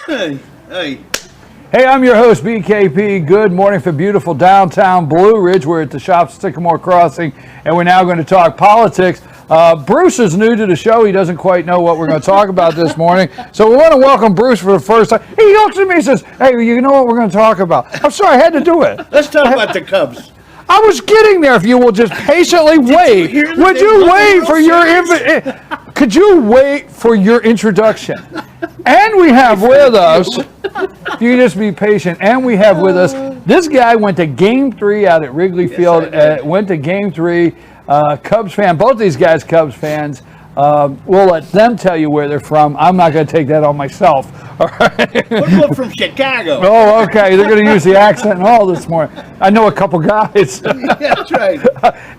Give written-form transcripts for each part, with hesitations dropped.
Hey, hey. Hey, I'm your host, BKP. Good morning from beautiful downtown Blue Ridge. We're at the shop Sycamore Crossing, and we're now going to talk politics. Bruce is new to the show. He doesn't quite know what we're going to talk about this morning. So we want to welcome Bruce for the first time. He looks at me and says, hey, you know what we're going to talk about? I'm sorry, I had to do it. Let's talk about the Cubs. I was getting there. If you will just patiently wait. Would you wait for your could you wait for your introduction? And we have with us, if you just be patient, and we have with us, this guy went to Game 3 out at Wrigley Field, went to Game 3, Cubs fan, both these guys Cubs fans. We'll let them tell you where they're from. I'm not going to take that on myself. All right. We're from Chicago. Oh, okay. They're going to use the accent and all this morning. I know a couple guys. That's right.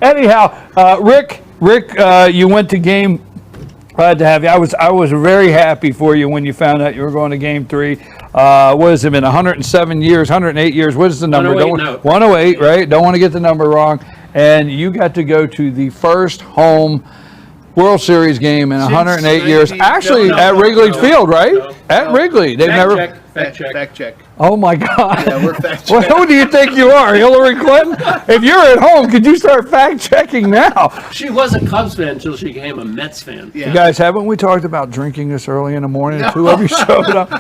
Anyhow, Rick, you went to Game. Glad to have you. I was very happy for you when you found out you were going to Game 3. What has it been? 107 years, 108 years. What is the number? 108, right? Don't want to get the number wrong. And you got to go to the first home World Series game in 108 years. Actually, at Wrigley Field, right? At Wrigley. They've never. Fact check. Oh my God! Yeah, we're fact checking. Well, who do you think you are, Hillary Clinton? If you're at home, could you start fact checking now? She was a Cubs fan until she became a Mets fan. Yeah. You guys, haven't we talked about drinking this early in the morning? No. Two of you showed up.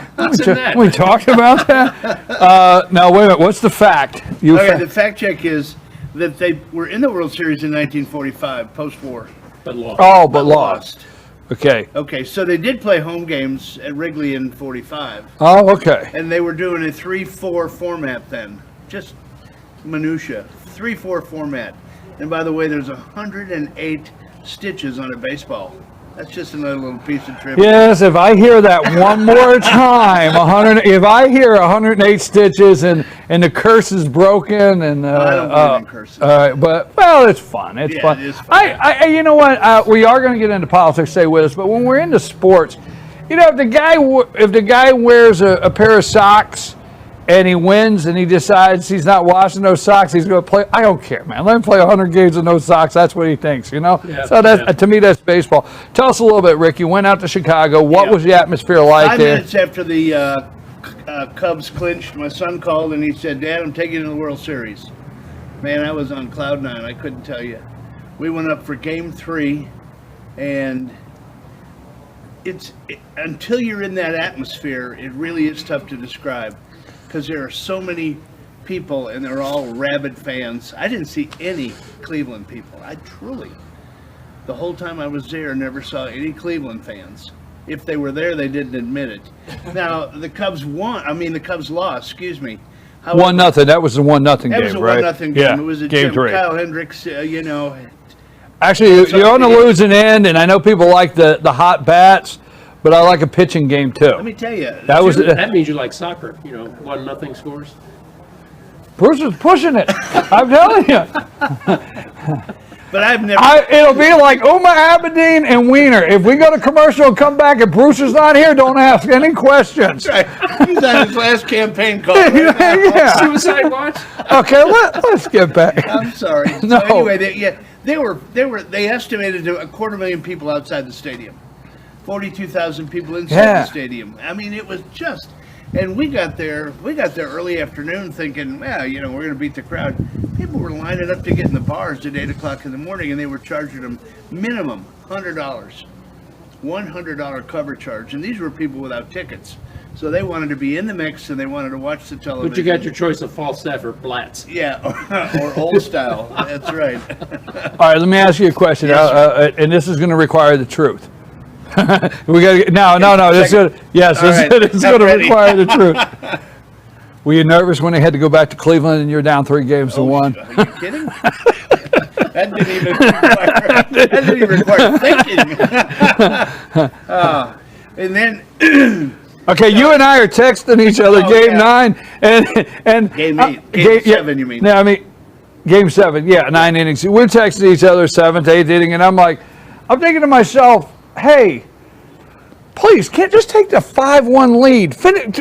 We talked about that. Now wait a minute. What's the fact? The fact check is that they were in the World Series in 1945, post-war. But lost. Oh, but lost. Okay. Okay, so they did play home games at Wrigley in 45. Oh, okay. And they were doing a 3-4 format then. Just minutia. 3-4 format. And by the way, there's 108 stitches on a baseball. That's just another little piece of trivia. Yes, if I hear that one more time, if I hear 108 stitches and the curse is broken and I don't believe in curses. but well, it's fun. It's fun. It is fun. I you know what? We are going to get into politics. Stay with us. But when we're into sports, you know, if the guy wears a pair of socks and he wins and he decides he's not washing those socks, he's going to play. I don't care, man. Let him play 100 games with no socks. That's what he thinks, you know? Yeah, So to me, that's baseball. Tell us a little bit, Rick. You went out to Chicago. What was the atmosphere like 5 there? minutes after the Cubs clinched, my son called and he said, Dad, I'm taking you to the World Series. Man, I was on cloud 9. I couldn't tell you. We went up for Game 3, and until you're in that atmosphere, it really is tough to describe. Because there are so many people and they're all rabid fans. I didn't see any Cleveland people. The whole time I was there, never saw any Cleveland fans. If they were there, they didn't admit it. Now, the Cubs lost, excuse me. 1-0. That was the 1-0 game, right? That was a 1-0 game. Yeah, It was a Game Jim 3. Kyle Hendricks, Actually, you're on the losing end, and I know people like the hot bats, but I like a pitching game too. Let me tell you. That means you like soccer. 1-0 scores. Bruce is pushing it. I'm telling you. But I've never. It'll be like Uma Abedin and Wiener. If we go to commercial and come back and Bruce is not here, don't ask any questions. Right. He's on his last campaign call. Right now. Yeah. Suicide watch. Okay, let's get back. I'm sorry. No. So anyway, they estimated 250,000 people outside the stadium. 42,000 people inside the stadium. I mean, it was just, and we got there early afternoon thinking, we're going to beat the crowd. People were lining up to get in the bars at 8 o'clock in the morning, and they were charging them minimum $100. $100 cover charge. And these were people without tickets. So they wanted to be in the mix, and they wanted to watch the television. But you got your choice of Falstaff or Blatz. Yeah, or old style. That's right. All right, let me ask you a question, and this is going to require the truth. We got no. This is going to require the truth. Were you nervous when they had to go back to Cleveland and you're down 3 games to 1? Are you kidding? That didn't even require thinking. And then. Okay, you and I are texting each other game 9 and Game 8, game 7. You mean? No, I mean game 7. Yeah, 9 innings. We're texting each other 7th, 8th inning, and I'm thinking to myself, hey, please, can't just take the 5-1 lead.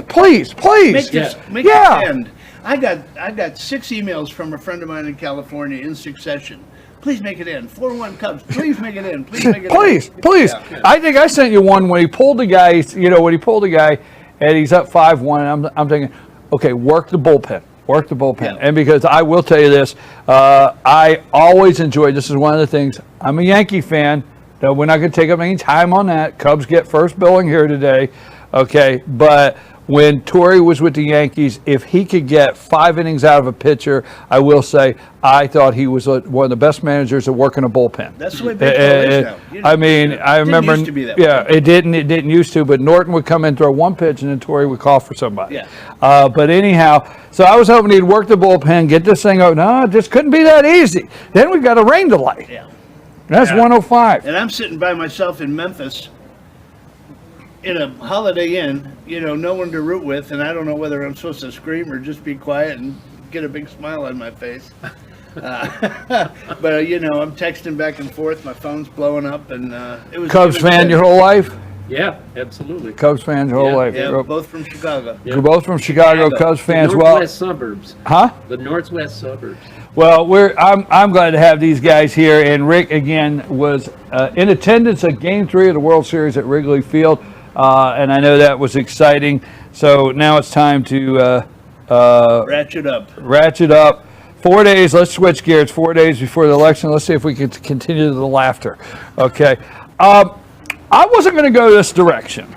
Please. Make this end. I got 6 emails from a friend of mine in California in succession. Please make it in. 4-1 Cubs. Please make it in. Please make it in. Please. Yeah. I think I sent you one when he pulled the guy, and he's up 5-1, and I'm thinking, okay, work the bullpen. Yeah. And because I will tell you this, I always enjoy, this is one of the things, I'm a Yankee fan, though we're not going to take up any time on that. Cubs get first billing here today, okay, but when Torrey was with the Yankees, if he could get 5 innings out of a pitcher, I will say I thought he was one of the best managers at working a bullpen. That's the way baseball is now. I mean, I remember. Didn't used to be that yeah, way. it didn't used to. But Norton would come in, throw one pitch, and then Torrey would call for somebody. Yeah. But anyhow, so I was hoping he'd work the bullpen, get this thing out. No, it just couldn't be that easy. Then we got a rain delay. Yeah. That's Yeah. 105. And I'm sitting by myself in Memphis in a Holiday Inn, no one to root with, and I don't know whether I'm supposed to scream or just be quiet and get a big smile on my face. But I'm texting back and forth. My phone's blowing up, and it was. Cubs it was fan good. your whole life? Yeah, absolutely. Cubs fan your whole Yeah, life. Yeah, both from Chicago. You're both from Chicago, Cubs fans. The Well, northwest suburbs. huh? The northwest suburbs. Well, I'm glad to have these guys here, and Rick again was in attendance at Game 3 of the World Series at Wrigley Field, and I know that was exciting. So now it's time to Ratchet up. ratchet up. 4 days. Let's switch gears. 4 days before the election. Let's see if we can continue the laughter. Okay. I wasn't going to go this direction,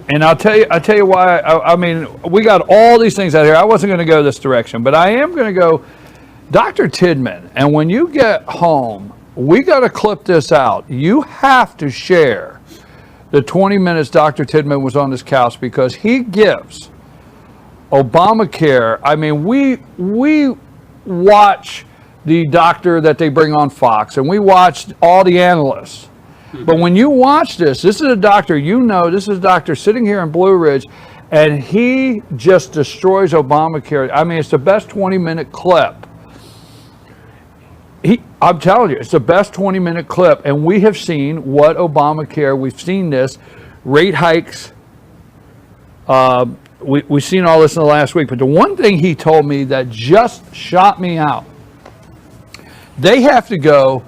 and I'll tell you why. I mean, we got all these things out here. I wasn't going to go this direction, but I am going to go Dr. Tidman. And when you get home, we got to clip this out. You have to share the 20 minutes Dr. Tidman was on this couch, because he gives Obamacare. I mean, we watch the doctor that they bring on Fox, and we watched all the analysts. But when you watch this is a doctor, this is a doctor sitting here in Blue Ridge, and he just destroys Obamacare. I mean, it's the best 20-minute clip. I'm telling you, it's the best 20-minute clip, and we have seen what Obamacare, we've seen this, rate hikes, we've seen all this in the last week, but the one thing he told me that just shot me out, they have to go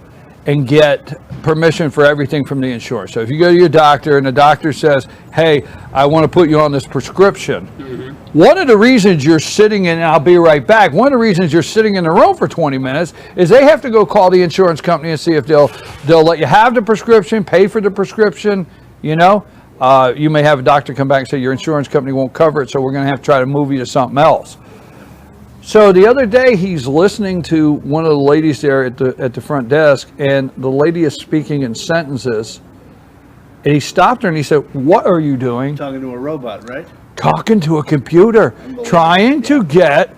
and get permission for everything from the insurance. So if you go to your doctor and the doctor says, hey, I want to put you on this prescription, one of the reasons you're sitting in, and I'll be right back, one of the reasons you're sitting in the room for 20 minutes is they have to go call the insurance company and see if they'll let you have the prescription, pay for the prescription, you may have a doctor come back and say your insurance company won't cover it, so we're going to have to try to move you to something else. So the other day he's listening to one of the ladies there at the front desk, and the lady is speaking in sentences, and he stopped her and he said, what are you doing? Talking to a robot, right? Talking to a computer, trying to get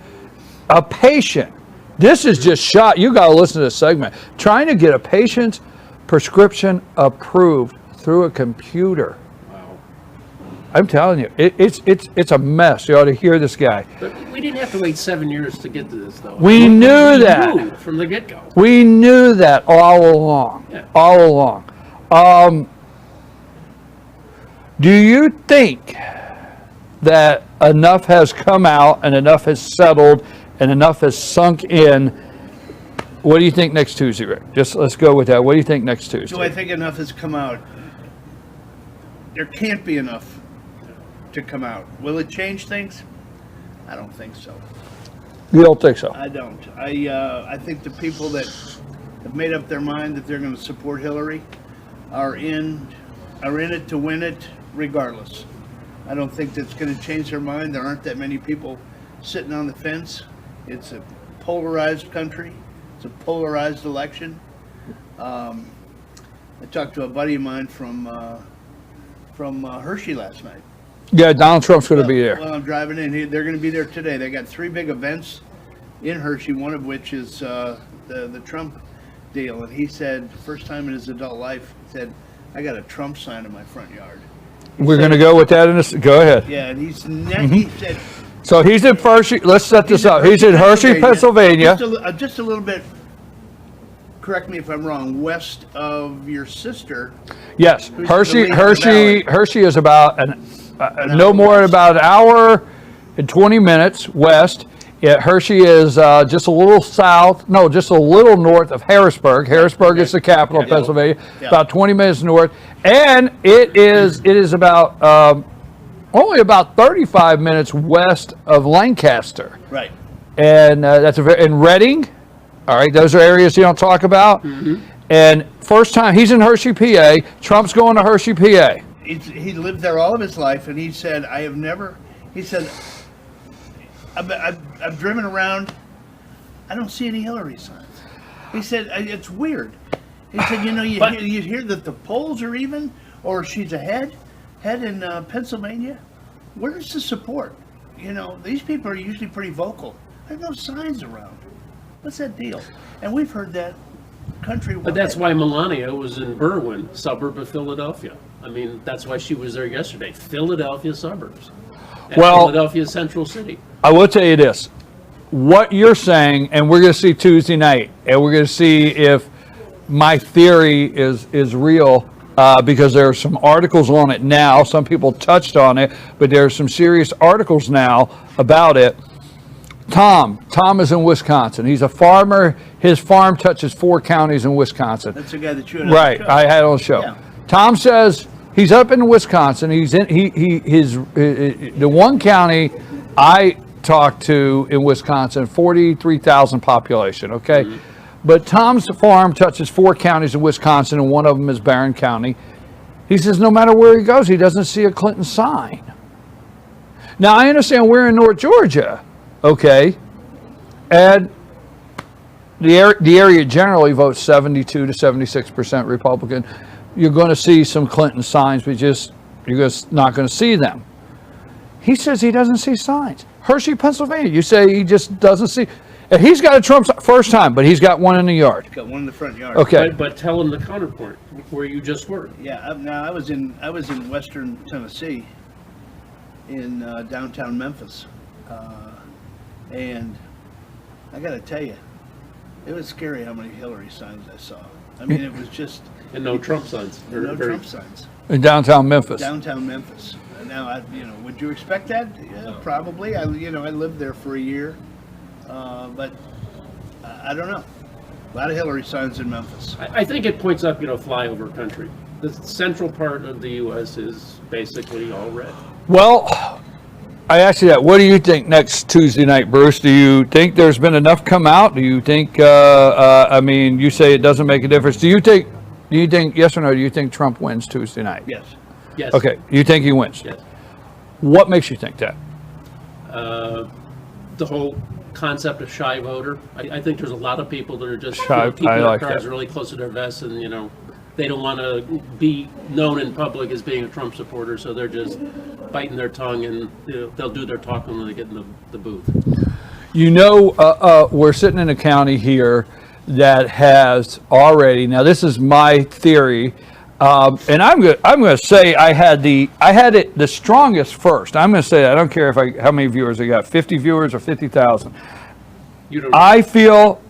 a patient. This is just shot. You got to listen to this segment. Trying to get a patient's prescription approved through a computer. Wow. I'm telling you, it's a mess. You ought to hear this guy. But we didn't have to wait 7 years to get to this, though. We knew that. Knew from the get-go. We knew that all along. Yeah. All along. Do you think that enough has come out and enough has settled and enough has sunk in? What do you think next Tuesday, Rick? Just let's go with that. What do you think next Tuesday? Do I think enough has come out? There can't be enough to come out. Will it change things? I don't think so. You don't think so? I don't. I think the people that have made up their mind that they're going to support Hillary are in it to win it regardless. I don't think that's going to change their mind. There aren't that many people sitting on the fence. It's a polarized country. It's a polarized election. I talked to a buddy of mine from Hershey last night. Yeah, Donald Trump's going to be there. Well, I'm driving in. They're going to be there today. They got 3 big events in Hershey, one of which is the Trump deal. And he said, first time in his adult life, he said, I got a Trump sign in my front yard. We're going to go with that in a Go ahead. Yeah, and he said... So he's in Hershey. Let's set this up. He's in Hershey, Pennsylvania. Just a little bit, correct me if I'm wrong, west of your sister. Yes, Who's Hershey. the leader of the valley? Hershey is about no more than about an hour and 20 minutes west. Yeah, Hershey is just a little south. No, just a little north of Harrisburg. Harrisburg is the capital of Pennsylvania. Yeah. About 20 minutes north, and it is about only about 35 minutes west of Lancaster. Right. And that's in Reading. All right, those are areas you don't talk about. And first time, he's in Hershey, PA. Trump's going to Hershey, PA. He lived there all of his life, and he said, he said, I've driven around, I don't see any Hillary signs. He said, it's weird. He said, you hear that the polls are even, or she's ahead in Pennsylvania. Where's the support? These people are usually pretty vocal. There's no signs around. What's that deal? And we've heard that countrywide. But that's why Melania was in Berwyn, suburb of Philadelphia. I mean, that's why she was there yesterday. Philadelphia suburbs. And Philadelphia Central City. I will tell you this. What you're saying, and we're going to see Tuesday night, and we're going to see if my theory is real, because there are some articles on it now. Some people touched on it, but there are some serious articles now about it. Tom is in Wisconsin. He's a farmer. His farm touches 4 counties in Wisconsin. That's the guy that you had Right, on the show. I had on the show. Yeah. Tom says he's up in Wisconsin. He's in the one county I talked to in Wisconsin, 43,000 population. Okay, but Tom's farm touches 4 counties in Wisconsin, and one of them is Barron County. He says no matter where he goes, he doesn't see a Clinton sign. Now I understand we're in North Georgia, okay, and the area generally votes 72 to 76% Republican. You're going to see some Clinton signs, but you're just not going to see them. He says he doesn't see signs. Hershey, Pennsylvania, you say he just doesn't see. And he's got a Trump first time, but he's got one in the yard. Got one in the front yard. Okay. But tell him the counterpoint where you just were. Yeah. Now I was in Western Tennessee, in downtown Memphis, and I got to tell you, it was scary how many Hillary signs I saw. I mean, it was just And no Trump signs. no Trump signs. In downtown Memphis. Downtown Memphis. Now, would you expect that? Yeah, probably. I lived there for a year, but I don't know. A lot of Hillary signs in Memphis. I think it points up, flyover country. The central part of the U.S. is basically all red. Well, I asked you that. What do you think next Tuesday night, Bruce? Do you think there's been enough come out? Do you think, you say it doesn't make a difference. Do you think, yes or no, do you think Trump wins Tuesday night? Yes. Yes. Okay, you think he wins? Yes. What makes you think that? The whole concept of shy voter. I think there's a lot of people that are just Shy, keeping I their like cards that. really close to their vests, and they don't want to be known in public as being a Trump supporter, so they're just biting their tongue, and they'll do their talking when they get in the booth. We're sitting in a county here that has already. Now, this is my theory, and I'm going to say I had it the strongest first. I'm going to say that. I don't care how many viewers I got, 50 viewers or 50,000. You don't. I feel.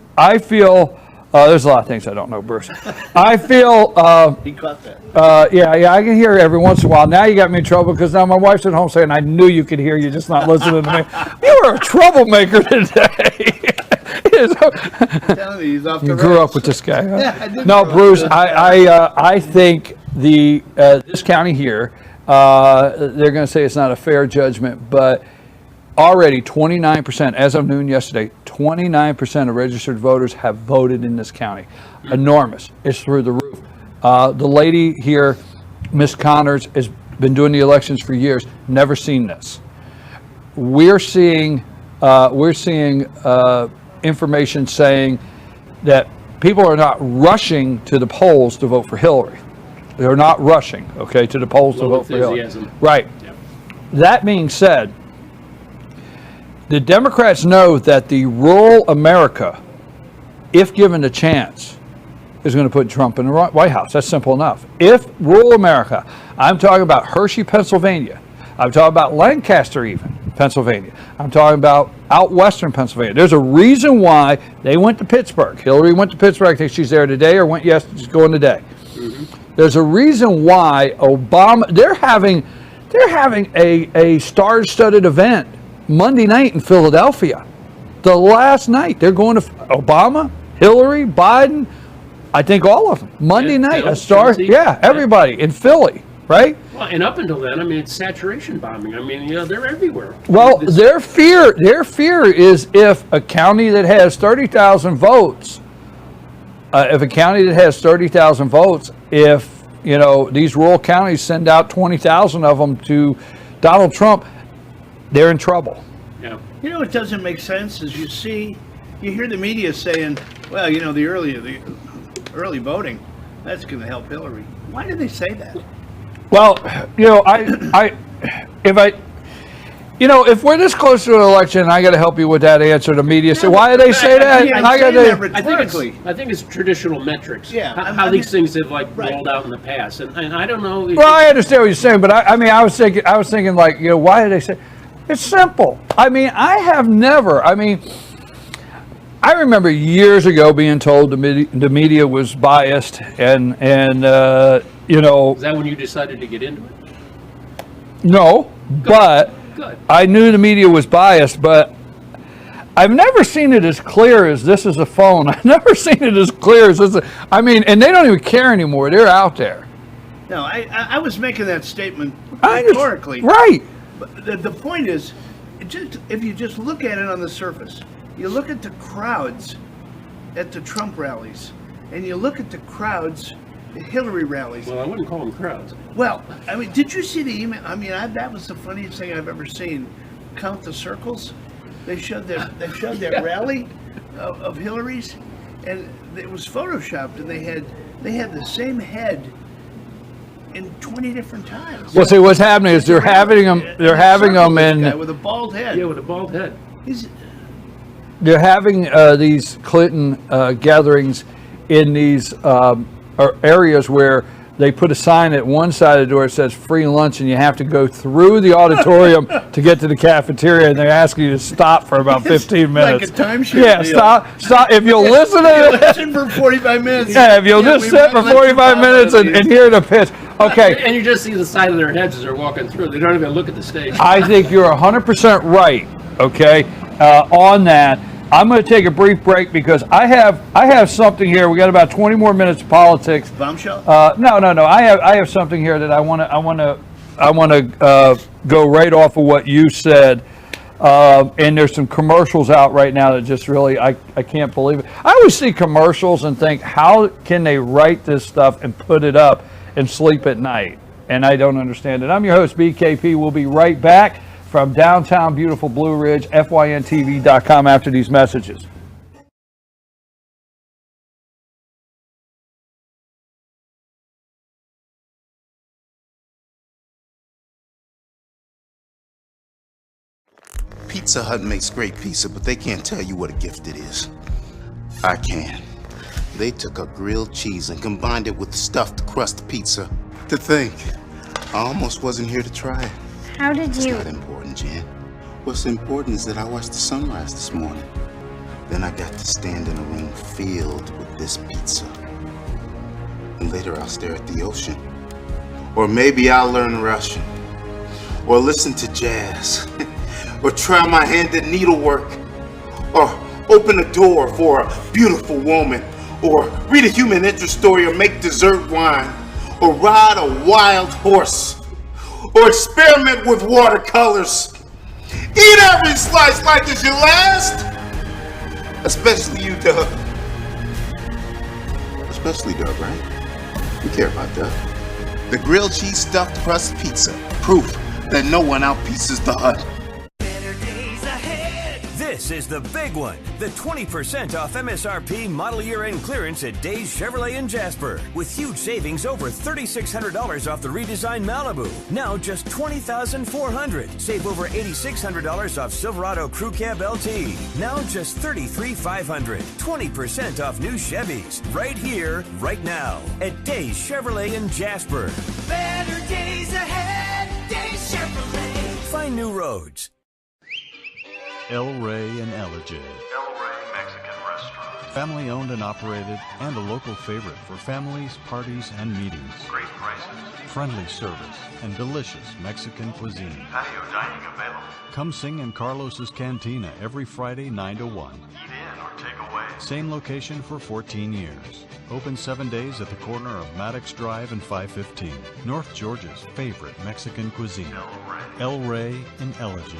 There's a lot of things I don't know, Bruce. I feel. He caught that. Yeah, I can hear every once in a while. Now you got me in trouble because now my wife's at home saying, "I knew you could hear. You're just not listening to me." You were a troublemaker today. I'm telling you, he's off the You grew rails. up with this guy. Huh? Yeah, I did No, grow up Bruce. with I think this county here, they're going to say it's not a fair judgment, but already 29%, as of noon yesterday, 29% of registered voters have voted in this county. Enormous. It's through the roof. The lady here, Miss Connors, has been doing the elections for years. Never seen this. We're seeing information saying that people are not rushing to the polls to vote for Hillary. They're not rushing, okay, to the polls to Low vote for Hillary. enthusiasm. Right. Yeah. That being said, the Democrats know that the rural America, if given the chance, is going to put Trump in the White House. That's simple enough. If rural America, I'm talking about Hershey, Pennsylvania, I'm talking about Lancaster even, Pennsylvania, I'm talking about out western Pennsylvania. There's a reason why they went to Pittsburgh. Hillary went to Pittsburgh. I think she's there today or went yesterday. She's going today. There's a reason why Obama, they're having a star-studded event Monday night in Philadelphia. The last night, they're going to Obama, Hillary, Biden, I think all of them. Monday Yeah, night, Bill, a star, Chelsea. yeah, everybody in Philly. right? Well, and up until then, I mean, it's saturation bombing. I mean, they're everywhere. Well, This- their fear is if a county that has 30,000 votes, if these rural counties send out 20,000 of them to Donald Trump, they're in trouble. Yeah. You know what doesn't make sense is you hear the media saying, well, the early voting, that's going to help Hillary. Why do they say that? Well, if we're this close to an election, I got to help you with that answer. The media say, why do they say that? Yeah, I got to. I think it's traditional metrics. Yeah, How I these mean, things have right. rolled out in the past, and I don't know. Well, I understand what you're saying, but I was thinking like, why do they say? It's simple. I mean, I remember years ago being told the media was biased, and Is that when you decided to get into it? no, but Good. I knew the media was biased, but I've never seen it as clear as this is a phone. I've never seen it as clear as this. And they don't even care anymore. They're out there. No, I was making that statement I understand. rhetorically. Right. But the point is, if you just look at it on the surface, you look at the crowds at the Trump rallies, and you look at the crowds at Hillary rallies. Well, I wouldn't call them crowds. Well, I mean, did you see the email? I mean, that was the funniest thing I've ever seen. Count the circles. They showed that rally of Hillary's, and it was photoshopped, and they had the same head in 20 different times. Well, see, what's happening is they're having them This guy in. with a bald head. Yeah, with a bald head. They're having these Clinton gatherings in these areas where they put a sign at one side of the door that says free lunch, and you have to go through the auditorium to get to the cafeteria, and they're asking you to stop for about 15 minutes. Like a timeshare Yeah, deal. stop. If you'll listen to it. Listen for 45 minutes. Yeah, if you'll just we sit might for let you 45 follow minutes these. and hear the pitch. Okay, And you just see the side of their heads as they're walking through. They don't even look at the stage. I think you're 100% right, okay, on that. I'm going to take a brief break because I have something here. We got about 20 more minutes of politics. Bombshell? No. I have something here that I want to go right off of what you said. And there's some commercials out right now that just really I can't believe it. I always see commercials and think, how can they write this stuff and put it up and sleep at night? And I don't understand it. I'm your host, BKP. We'll be right back from downtown beautiful Blue Ridge, FYNTV.com after these messages. Pizza Hut makes great pizza, but they can't tell you what a gift it is. I can. They took a grilled cheese and combined it with stuffed crust pizza. To think, I almost wasn't here to try it. How did It's you? not important, Jan. What's important is that I watched the sunrise this morning. Then I got to stand in a room filled with this pizza. And later I'll stare at the ocean. Or maybe I'll learn Russian. Or listen to jazz. Or try my hand at needlework. Or open a door for a beautiful woman. Or read a human interest story, or make dessert wine. Or ride a wild horse. Or experiment with watercolors. Eat every slice like it's your last. Especially you, Doug. Especially Doug, right? You care about Doug. The grilled cheese stuffed crust pizza. Proof that no one outpieces the Hut. This is the big one. The 20% off MSRP model year end clearance at Days Chevrolet in Jasper. With huge savings over $3,600 off the redesigned Malibu. Now just $20,400. Save over $8,600 off Silverado Crew Cab LT. Now just $33,500. 20% off new Chevys. Right here, right now. At Days Chevrolet in Jasper. Better days ahead, Days Chevrolet. Find new roads. El Rey and Ellijay. El Rey Mexican Restaurant. Family owned and operated and a local favorite for families, parties, and meetings. Great prices. Friendly service and delicious Mexican cuisine. Patio dining available. Come sing in Carlos's Cantina every Friday 9 to 1. Eat in or take away. Same location for 14 years. Open 7 days at the corner of Maddox Drive and 515. North Georgia's favorite Mexican cuisine. El Rey in Ellegy.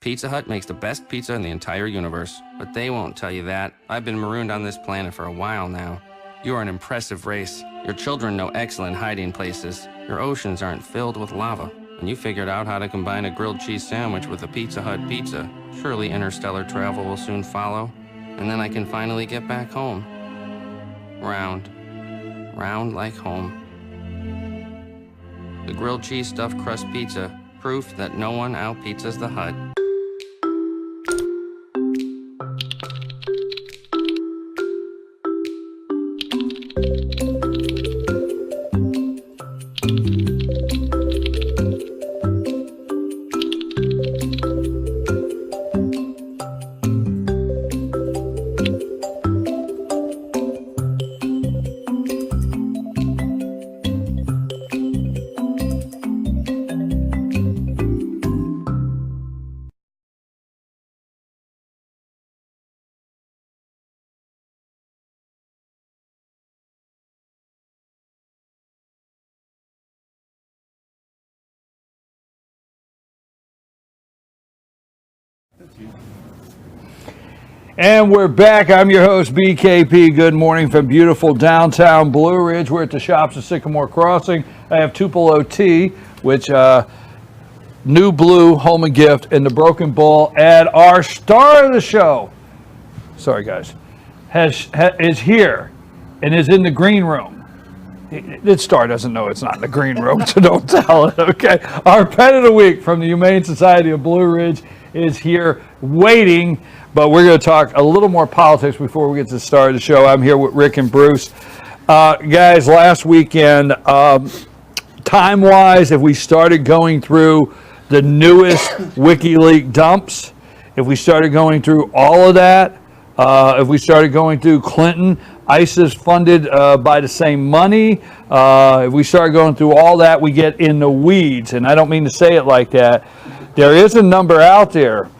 Pizza Hut makes the best pizza in the entire universe, but they won't tell you that. I've been marooned on this planet for a while now. You are an impressive race. Your children know excellent hiding places. Your oceans aren't filled with lava. And you figured out how to combine a grilled cheese sandwich with a Pizza Hut pizza. Surely interstellar travel will soon follow. And then I can finally get back home. Round. Round like home. The grilled cheese stuffed crust pizza. Proof that no one out-pizzas the Hut. And we're back. I'm your host, BKP. Good morning from beautiful downtown Blue Ridge. We're at the shops at Sycamore Crossing. I have Tupelo Tea, which New Blue, Home and Gift, and the Broken Bull. And our star of the show, sorry guys, is here and is in the green room. This star doesn't know it's not in the green room, so don't tell it, okay? Our pet of the week from the Humane Society of Blue Ridge is here waiting, but we're going to talk a little more politics before we get to the start of the show. I'm here with Rick and Bruce. Guys, last weekend, time-wise, if we started going through the newest WikiLeaks dumps, if we started going through all of that, if we started going through Clinton, ISIS funded by the same money, if we start going through all that, we get in the weeds. And I don't mean to say it like that. There is a number out there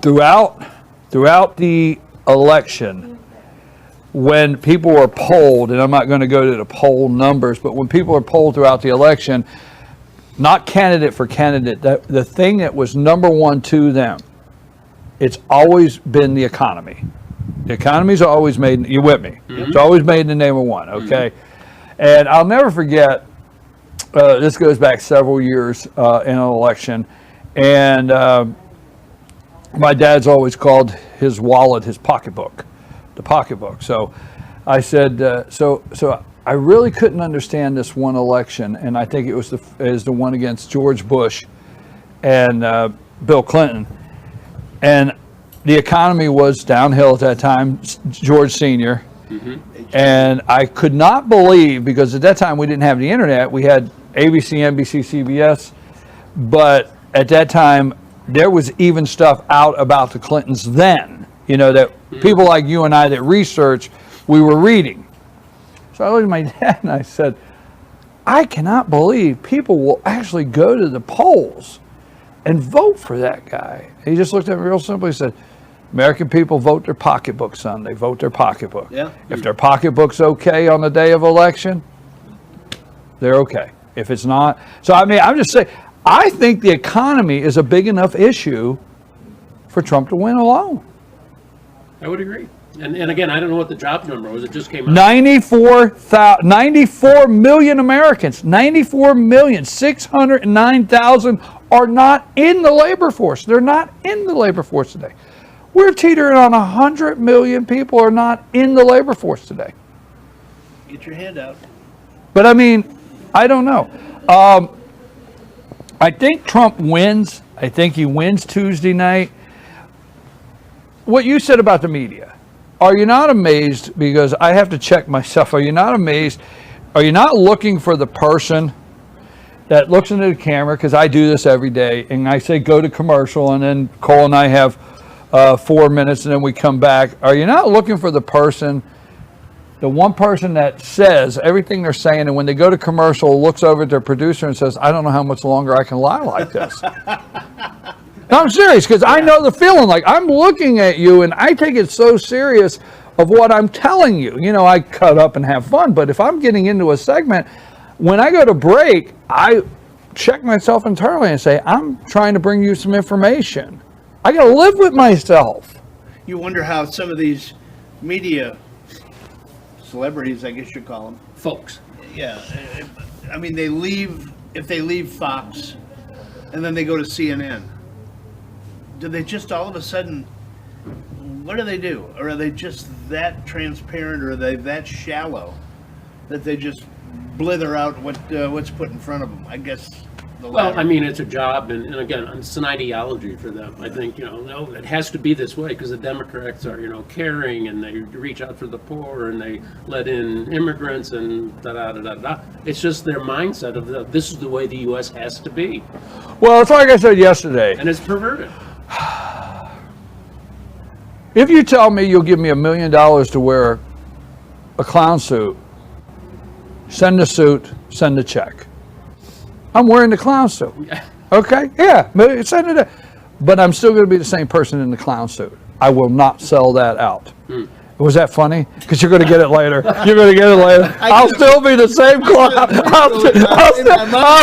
throughout the election when people were polled, and I'm not going to go to the poll numbers, but when people are polled throughout the election, not candidate for candidate, the thing that was number one to them, it's always been the economy. The economy's always made, you with me? Mm-hmm. It's always made the number one, okay? Mm-hmm. And I'll never forget, this goes back several years in an election, and my dad's always called his wallet his pocketbook, the pocketbook. So I said, so I really couldn't understand this one election, and I think it was the one against George Bush and Bill Clinton. And the economy was downhill at that time, George Sr. Mm-hmm. And I could not believe, because at that time we didn't have the internet, we had ABC, NBC, CBS, but at that time there was even stuff out about the Clintons then, you know, that people like you and I that research, we were reading. So I looked at my dad and I said, I cannot believe people will actually go to the polls and vote for that guy. He just looked at me real simply and said, American people vote their pocketbook, son. They vote their pocketbook. Yeah. If their pocketbook's okay on the day of election, they're okay. If it's not, so I mean, I'm just saying, I think the economy is a big enough issue for Trump to win alone. I would agree. And again, I don't know what the job number was. It just came out. 94 million Americans, 94,609,000 are not in the labor force. They're not in the labor force today. We're teetering on 100 million people are not in the labor force today. Get your hand out. But I mean, I don't know. I think Trump wins. I think he wins Tuesday night. What you said about the media, are you not amazed? Because I have to check myself. Are you not amazed? Are you not looking for the person that looks into the camera? Because I do this every day, and I say go to commercial, and then Cole and I have 4 minutes, and then we come back. Are you not looking for the person, the one person that says everything they're saying, and when they go to commercial, looks over at their producer and says, I don't know how much longer I can lie like this? No, I'm serious, because I know the feeling. Like, I'm looking at you, and I take it so serious of what I'm telling you. You know, I cut up and have fun, but if I'm getting into a segment, when I go to break, I check myself internally and say, I'm trying to bring you some information. I got to live with myself. You wonder how some of these media celebrities, I guess you call them. Folks. Yeah, I mean, if they leave Fox and then they go to CNN, do they just all of a sudden, what do they do? Or are they just that transparent, or are they that shallow that they just blither out what's put in front of them? I guess the Well, latter. I mean, it's a job, and again, it's an ideology for them. I think, no, it has to be this way because the Democrats are, caring, and they reach out for the poor, and they let in immigrants, and da-da-da-da-da. It's just their mindset of this is the way the U.S. has to be, Well, it's like I said yesterday. and it's perverted. If you tell me you'll give me $1 million to wear a clown suit, send the suit, send the check. I'm wearing the clown suit. Okay? Yeah, send it. But I'm still going to be the same person in the clown suit. I will not sell that out. Was that funny? Because you're going to get it later. You're going to get it later. I'll still be the same clown. I'll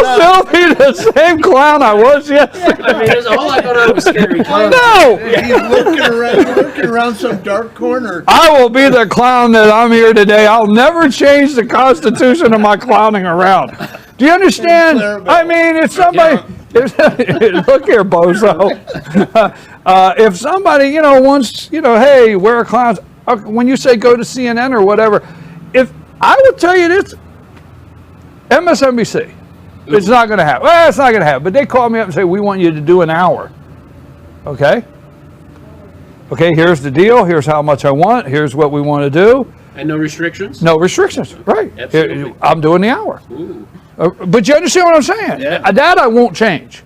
still be the same clown I was yesterday. I mean, there's a whole lot going on with scary clowns. No! He's looking around some dark corner. I will be the clown that I'm here today. I'll never change the constitution of my clowning around. Do you understand? I mean, if somebody, look here, bozo. If somebody, wants, hey, wear a clown. When you say go to CNN or whatever, if I will tell you this, MSNBC, it's not going to happen. Well, it's not going to happen. But they call me up and say, we want you to do an hour. Okay? Okay, here's the deal. Here's how much I want. Here's what we want to do. And no restrictions? No restrictions. Right. Absolutely. I'm doing the hour. Ooh. But you understand what I'm saying? Yeah. That I won't change.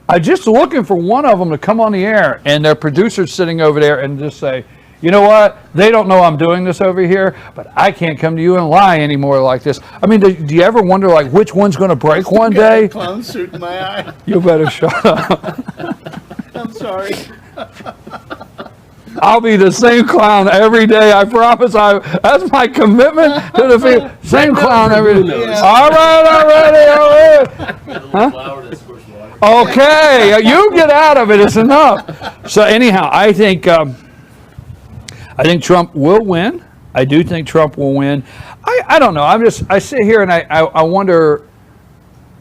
I'm just looking for one of them to come on the air, and their producer's sitting over there and just say, you know what? They don't know I'm doing this over here, but I can't come to you and lie anymore like this. I mean, do you ever wonder, like, which one's going to break one day? Clown suit in my eye. You better shut up. I'm sorry. I'll be the same clown every day. I promise. That's my commitment to the field. Same clown every day. Yeah. All right. Huh? Okay, you get out of it. It's enough. So anyhow, I think Trump will win. I do think Trump will win. I don't know. I sit here and I wonder.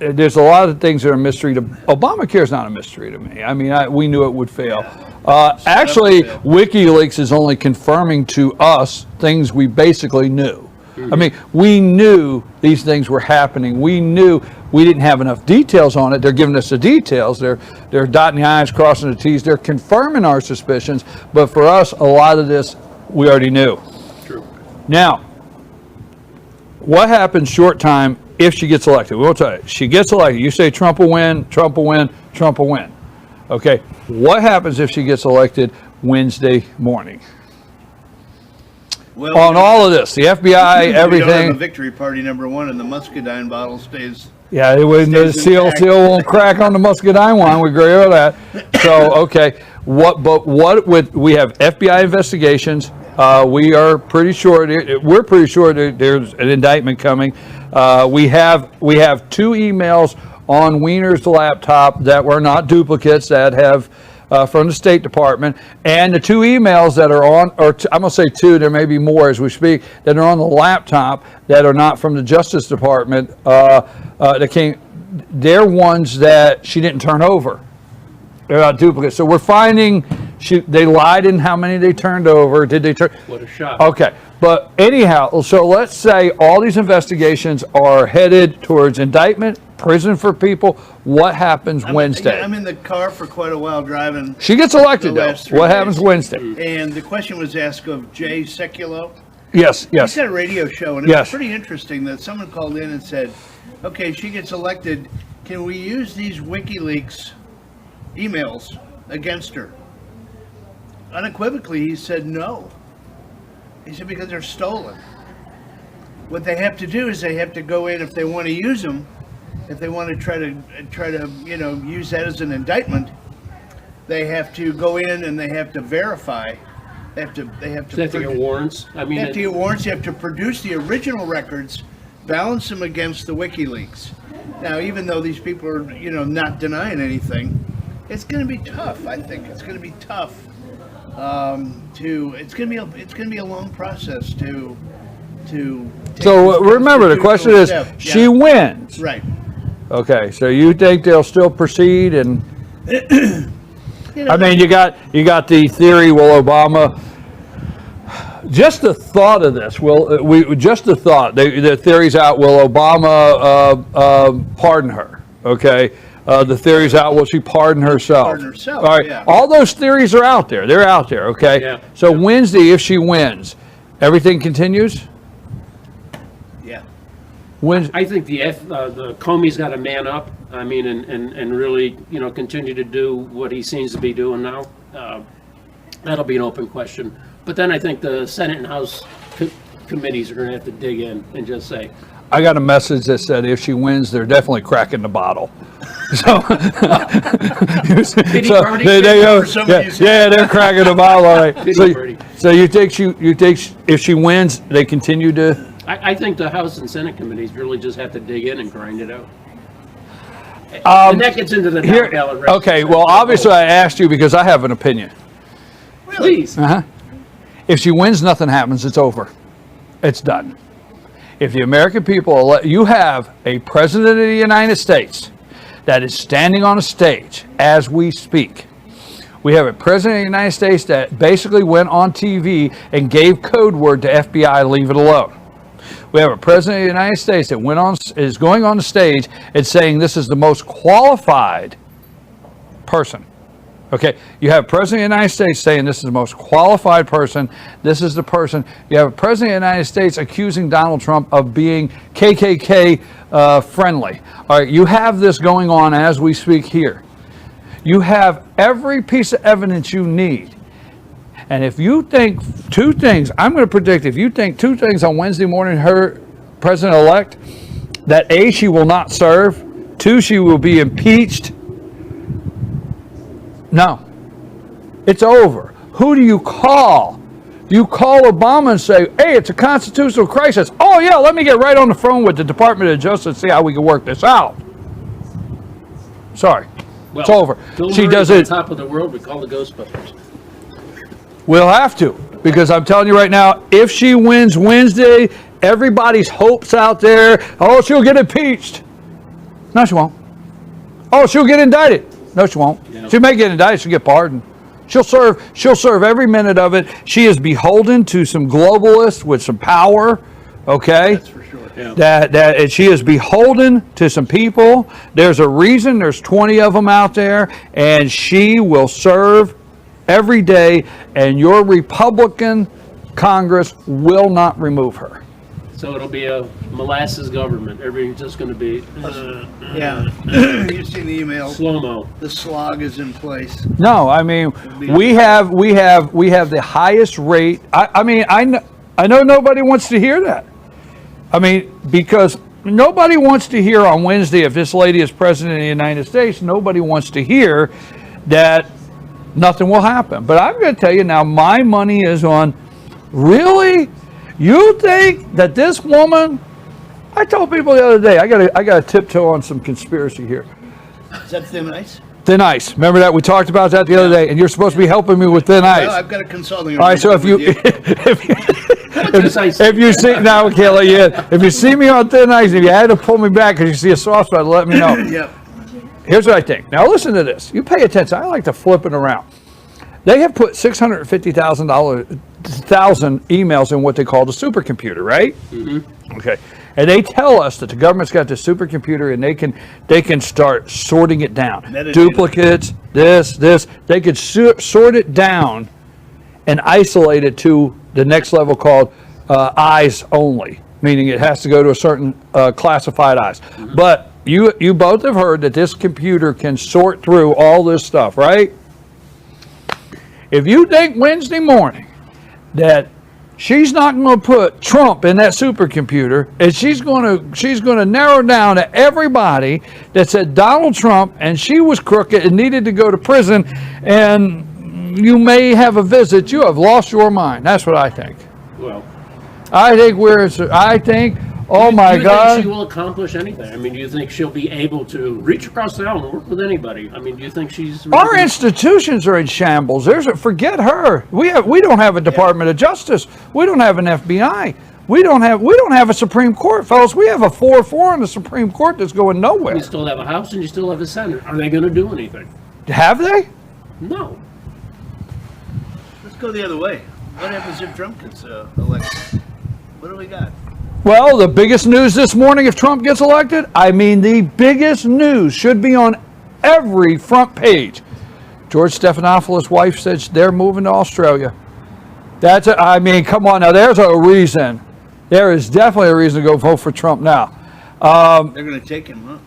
There's a lot of things that are a mystery to Obamacare is not a mystery to me. I mean, we knew it would fail. Actually, WikiLeaks is only confirming to us things we basically knew. I mean, we knew these things were happening. We knew we didn't have enough details on it. They're giving us the details. They're dotting the I's, crossing the T's. They're confirming our suspicions. But for us, a lot of this we already knew. True. Now, what happens short time if she gets elected? We'll tell you. She gets elected. You say Trump will win, Trump will win, Trump will win. Okay. What happens if she gets elected Wednesday morning? Well, On all of this, the FBI, we don't have a everything. victory party #1, and the muscadine bottle stays. Yeah, the seal won't crack on the muscadine wine. We agree with that. So, okay. We have FBI investigations. We are pretty sure, we're pretty sure there's an indictment coming. We have 2 emails on Weiner's laptop that were not duplicates that have from the State Department, and the 2 emails that are on, I'm going to say 2, there may be more as we speak, that are on the laptop that are not from the Justice Department. They're ones that she didn't turn over. They're not duplicates. So we're finding they lied in how many they turned over. Did they turn? What a shock. Okay. But anyhow, so let's say all these investigations are headed towards indictment, prison for people. What happens Wednesday? I'm in the car for quite a while driving. She gets elected, the though. last 3 What days. happens Wednesday? And the question was asked of Jay Sekulow. Yes, He's yes. got a radio show, and it Yes. was pretty interesting that someone called in and said, okay, she gets elected. Can we use these WikiLeaks emails against her? Unequivocally, he said no. He said because they're stolen. What they have to do is they have to go in if they want to use them, if they want to try to use that as an indictment. They have to go in and they have to verify. They have to They have to get warrants. I They mean, have to get warrants. You have to produce the original records, balance them against the WikiLeaks. Now, even though these people are, not denying anything, it's going to be tough. I think it's going to be tough. It's going to be a long process to. So take remember, the question is, step. she Yeah. wins. Right. Okay, so you think they'll still proceed and? I mean, you got the theory. Will Obama? Just the thought of this. Just the thought. The theory's out. Will Obama pardon her? Okay. The theory's out. Will she pardon herself? Pardon herself, All right. yeah. All those theories are out there. They're out there. Okay. Yeah. So Wednesday, if she wins, everything Yeah. wins. I think the Comey's got to man up. I mean, and really, continue to do what he seems to be doing now. That'll be an open question. But then I think the Senate and House committees are going to have to dig in and just say, I got a message that said if she wins, they're definitely cracking the bottle. So, party? they're cracking the bottle. All right. Pity party. So you think if she wins, they continue to? I think the House and Senate committees really just have to dig in and grind it out. And that gets into the Here, ballot race. okay. Well, obviously, I asked you because I have an opinion. Please. If she wins, nothing happens. It's over. It's done. If the American people you have a president of the United States that is standing on a stage as we speak. We have a president of the United States that basically went on TV and gave code word to FBI, leave it alone. We have a president of the United States that is going on the stage and saying this is the most qualified person. Okay, you have a president of the United States saying this is the most qualified person. This is the person. You have a president of the United States accusing Donald Trump of being KKK friendly. All right, you have this going on as we speak here. You have every piece of evidence you need. And if you think two things, I'm going to predict, if you think two things on Wednesday morning, her president-elect, that A, she will not serve, 2, she will be impeached. No, it's over. Who do you call? You call Obama and say, hey, it's a constitutional crisis. Oh, yeah, let me get right on the phone with the Department of Justice and see how we can work this out. Sorry, it's over. She does it. On top of the world, we call the Ghostbusters. We'll have to, because I'm telling you right now, if she wins Wednesday, everybody's hopes out there, oh, she'll get impeached. No, she won't. Oh, she'll get indicted. No, she won't. Yeah. She may get indicted. She'll get pardoned. She'll serve every minute of it. She is beholden to some globalists with some power. Okay. That's for sure. Yeah. That she is beholden to some people. There's a reason. There's 20 of them out there, and she will serve every day. And your Republican Congress will not remove her. So it'll be a molasses government. Everything's just going to be Yeah. You've seen the email. slow-mo. The slog is in place. No, I mean we have the highest rate. I know nobody wants to hear that. I mean, because nobody wants to hear on Wednesday, if this lady is president of the United States, nobody wants to hear that nothing will happen. But I'm going to tell you now, my money is on, really? You think that this woman, I told people the other day, I got to tiptoe on some conspiracy here. Is that thin ice? Thin ice. Remember that? We talked about that the other day, and you're supposed to be helping me with thin ice. Well, I've got a consulting. All right, so if you if you see now, we can't let you in. If you see me on thin ice, if you had to pull me back because you see a soft spot, let me know. Yep. Here's what I think. Now listen to this. You pay attention. I like to flip it around. They have put 650,000 emails in what they call the supercomputer, right? Mm-hmm. Okay. And they tell us that the government's got the supercomputer and they can start sorting it down. Metadata. Duplicates, this. They could sort it down and isolate it to the next level called eyes only, meaning it has to go to a certain classified eyes. Mm-hmm. But you both have heard that this computer can sort through all this stuff, right? If you think Wednesday morning that she's not going to put Trump in that supercomputer, and she's going to narrow down to everybody that said Donald Trump and she was crooked and needed to go to prison, and you may have a visit. You have lost your mind. That's what I think. Well, I think oh my do you God. think she will accomplish anything? I mean, do you think she'll be able to reach across the aisle and work with anybody? I mean, do you think she's... Our institutions are in shambles. Forget her. We don't have a Department of Justice. We don't have an FBI. We don't have a Supreme Court, fellas. We have a 4-4 in the Supreme Court that's going nowhere. You still have a House and you still have a Senate. Are they going to do anything? Have they? No. Let's go the other way. What happens if Trump gets elected? What do we got? Well, the biggest news this morning, if Trump gets elected, the biggest news should be on every front page. George Stephanopoulos' wife said they're moving to Australia. Come on now, there's a reason. There is definitely a reason to go vote for Trump now. They're going to take him, huh?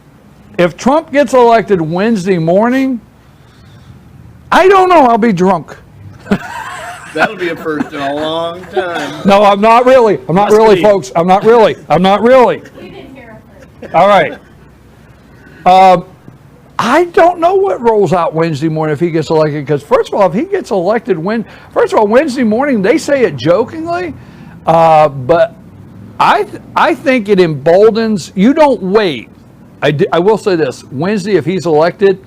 If Trump gets elected Wednesday morning, I don't know, I'll be drunk. That'll be a first in a long time. No, I'm not really. I'm not really, folks. I'm not really. We didn't hear it. All right. I don't know what rolls out Wednesday morning if he gets elected, because first of all, if he gets elected Wednesday morning, they say it jokingly, but I think it emboldens. You don't wait. I will say this: Wednesday, if he's elected,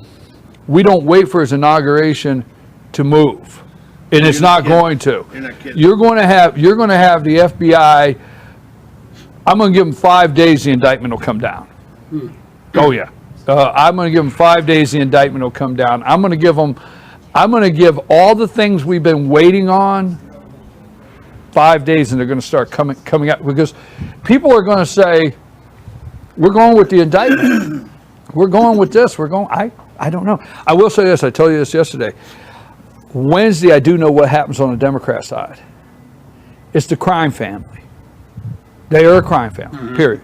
we don't wait for his inauguration to move. And it's not going to. You're not kidding. You're going to have the FBI. I'm going to give them 5 days. The indictment will come down. Oh yeah. I'm going to give them 5 days. The indictment will come down. I'm going to give all the things we've been waiting on 5 days, and they're going to start coming out, because people are going to say, we're going with the indictment. We're going with this. I don't know. I will say this. I told you this yesterday. Wednesday, I do know what happens on the Democrat side. It's the crime family. They are a crime family, period.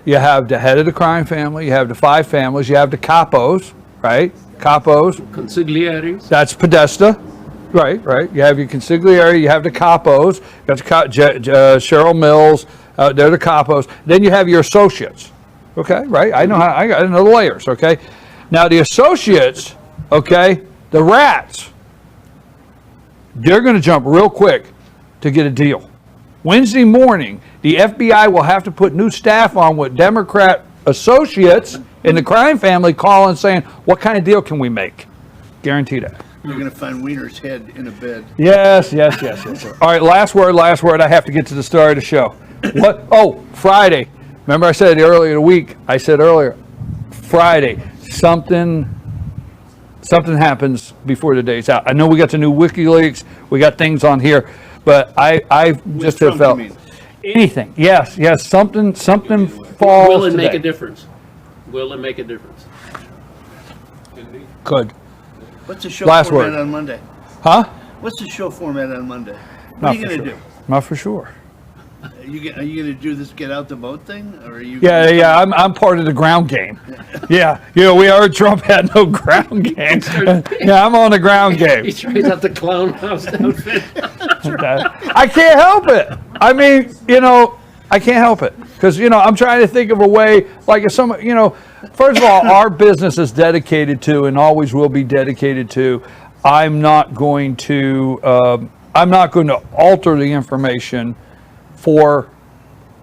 You have the head of the crime family, you have the 5 families, you have the capos, right? Capos. Consiglieres. That's Podesta, right. You have your consigliere, you have the capos, you have Cheryl Mills, they're the capos. Then you have your associates, okay, right? I know the layers, okay? Now the associates, okay, the rats, they're going to jump real quick to get a deal. Wednesday morning, the FBI will have to put new staff on with Democrat associates in the crime family calling saying, what kind of deal can we make? Guarantee that. You're going to find Wiener's head in a bed. Yes. All right, last word. I have to get to the start of the show. What? Oh, Friday. Remember I said earlier in the week, Friday, something happens before the day's out. I know we got the new WikiLeaks, we got things on here, but I just have felt anything. Yes, something falls. Will it today. make a difference? Will it make a difference? Good. What's the show Last format word. on Monday? Huh? What's the show format on Monday? What Not are you for going to sure. do? Not for sure. Are you going to do this get out the vote thing? Or are you? Yeah. I'm part of the ground game. Yeah. We heard Trump had no ground game. Yeah, I'm on the ground game. He tries out the clown house outfit. I can't help it. I can't help it. Because, I'm trying to think of a way, like if someone, first of all, our business is dedicated to and always will be dedicated to, I'm not going to alter the information for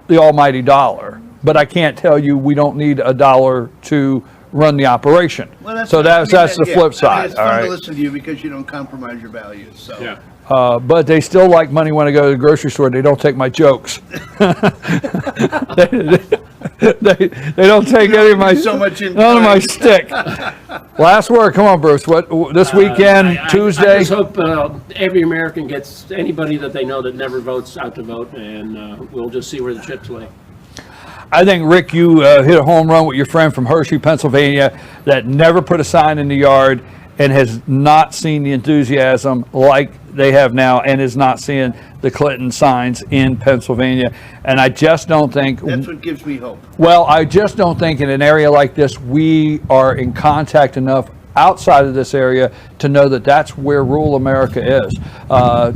the almighty dollar. But I can't tell you we don't need a dollar to run the operation. Well, that's the flip side. It's all fun right. to listen to you because you don't compromise your values. So. Yeah. But they still like money when I go to the grocery store. They don't take my jokes. they don't take any of my none of my stick. Last word. Come on, Bruce. What this weekend, Tuesday? I just hope every American gets anybody that they know that never votes out to vote, and we'll just see where the chips lay. I think, Rick, you hit a home run with your friend from Hershey, Pennsylvania, that never put a sign in the yard and has not seen the enthusiasm like they have now, and is not seeing the Clinton signs in Pennsylvania. And I just don't think... That's what gives me hope. Well, I just don't think in an area like this we are in contact enough outside of this area to know that that's where rural America is.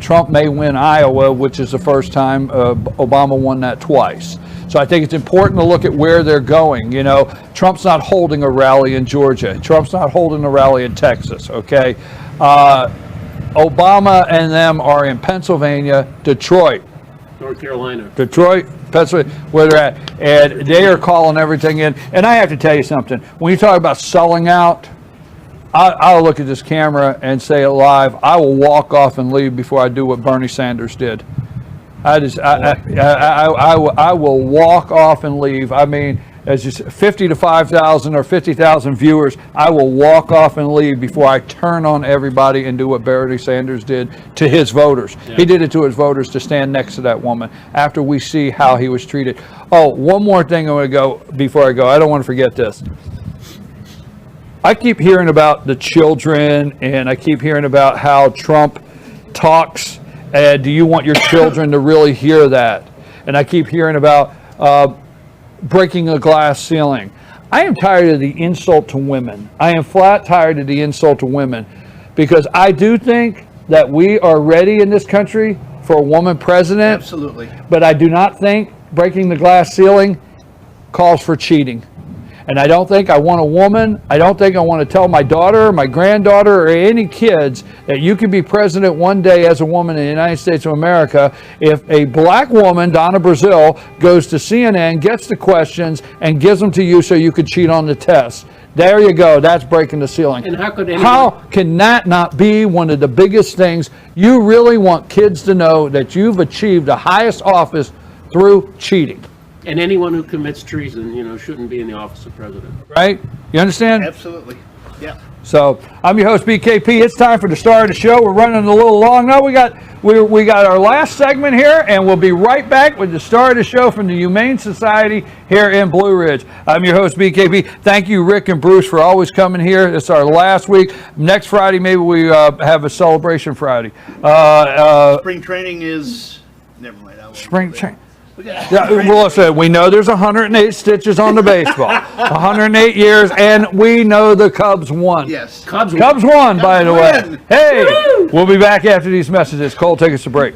Trump may win Iowa, which is the first time. Obama won that twice. So I think it's important to look at where they're going. You know, Trump's not holding a rally in Georgia. Trump's not holding a rally in Texas, okay? Obama and them are in Pennsylvania, Detroit, North Carolina. Detroit, Pennsylvania, where they're at. And they are calling everything in. And I have to tell you something. When you talk about selling out, I'll look at this camera and say it live. I will walk off and leave before I do what Bernie Sanders did. I will walk off and leave. I mean, as you said, 50 to 5,000 or 50,000 viewers, I will walk off and leave before I turn on everybody and do what Bernie Sanders did to his voters. Yeah. He did it to his voters to stand next to that woman after we see how he was treated. Oh, one more thing I want to go before I go. I don't want to forget this. I keep hearing about the children, and I keep hearing about how Trump talks. Do you want your children to really hear that? And I keep hearing about breaking a glass ceiling. I am tired of the insult to women. I am flat tired of the insult to women, because I do think that we are ready in this country for a woman president. Absolutely. But I do not think breaking the glass ceiling calls for cheating. And I don't think I want a woman. I don't think I want to tell my daughter, my granddaughter, or any kids that you can be president one day as a woman in the United States of America if a black woman, Donna Brazile, goes to CNN, gets the questions, and gives them to you so you could cheat on the test. There you go. That's breaking the ceiling. And how could How can that not be one of the biggest things? You really want kids to know that you've achieved the highest office through cheating. And anyone who commits treason, shouldn't be in the office of president. Right? You understand? Absolutely. Yeah. So I'm your host, BKP. It's time for the star of the show. We're running a little long now. We got our last segment here, and we'll be right back with the star of the show from the Humane Society here in Blue Ridge. I'm your host, BKP. Thank you, Rick and Bruce, for always coming here. It's our last week. Next Friday, maybe we have a celebration Friday. Spring training is. Never mind. Spring training. Yeah, well, listen, we know there's 108 stitches on the baseball, 108 years, and we know the Cubs won. Yes. Cubs won, by the way. Hey, we'll be back after these messages. Cole, take us a break.